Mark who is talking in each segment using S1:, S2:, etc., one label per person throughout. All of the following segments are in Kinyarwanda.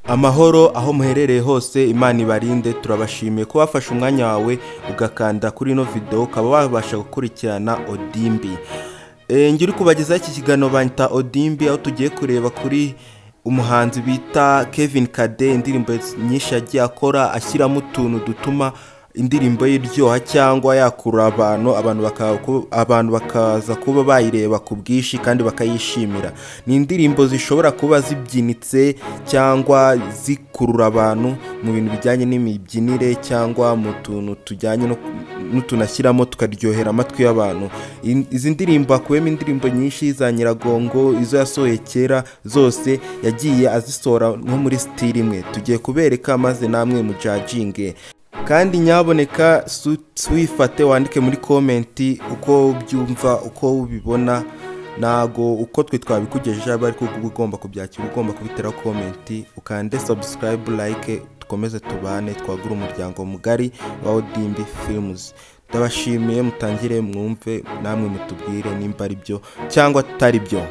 S1: Amahoro aho muherereye hose, Imana ibarinde. Turabashimiye ko wafashe umwanya wawe ugakanda kuri ino video ukaba wabasha gukurikirana Odimbi. Ngiri kubagezaho iki kiganiro banyita Odimbi, aho tugiye kureba kuri umuhanzi bita kade, indirimbo nyinshi yagiye akora ashyiramo utuntu dutuma indirimbo y'iryoha cyangwa yakurura abantu bakaza kuba bayireba ku bwishi kandi bakayishimira. Ni indirimbo zishobora kuba zibyinitse cyangwa zikurura abantu mu bintu bijyanye n'imibyinire cyangwa mu tuntu tujyanye n'utunashyiramo tukaryohera amatwi y'abantu. Izi ndirimbo akubemo indirimbo nyinshi za Nyiragongo, izo yasohoye kera zose yagiye azisohora nko muri style imwe. Tugiye kubereka maze namwe mujajinge. Kandi nyaboneka swifate wandike muri komenti uko byumva, uko ubibona. Nago uko twe twabikugejeje ariko ugomba kubyakira, ugomba kubitera komenti, ukande subscribe, like, tukomeze tubane twagura umuryango mugari wa Odimbi Films. Ndabashimiye, mutangire mwumve namwe mutubwire nimba ari byo cyangwa atari byo.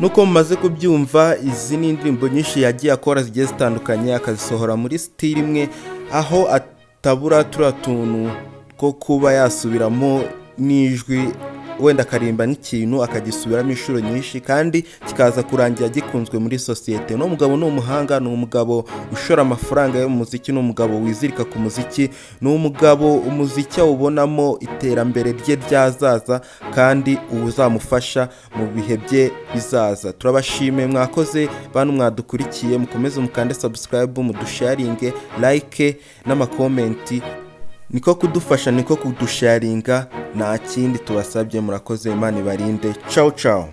S1: Nuko mumaze kubyumva, izi ni indirimbo nyinshi yagiye akora zigiye zitandukanye akazisohora muri style imwe, aho atabura tuntu ko kuba yasubiramo n'ijwi, wenda akarimba n'ikintu akagisubiramo inshuro nyinshi kandi kikaza kurangira gikunzwe muri societe. No mugabo ni umuhanga, ni umugabo ushora amafaranga yo mu muziki, ni umugabo wizirika ku muziki, ni umugabo umuziki awubonamo iterambere rye ryazaza kandi uzamufasha mu bihe bye bizaza. Turabashimiye, mwakoze bantu mwadukurikiye, mukomeze mukande subscribe, mudusharinge, like n'amakomenti. Niko kudufasha, niko kudusharinga, nta kindi tubasabye. Murakoze, Imana ibarinde. Ciao ciao.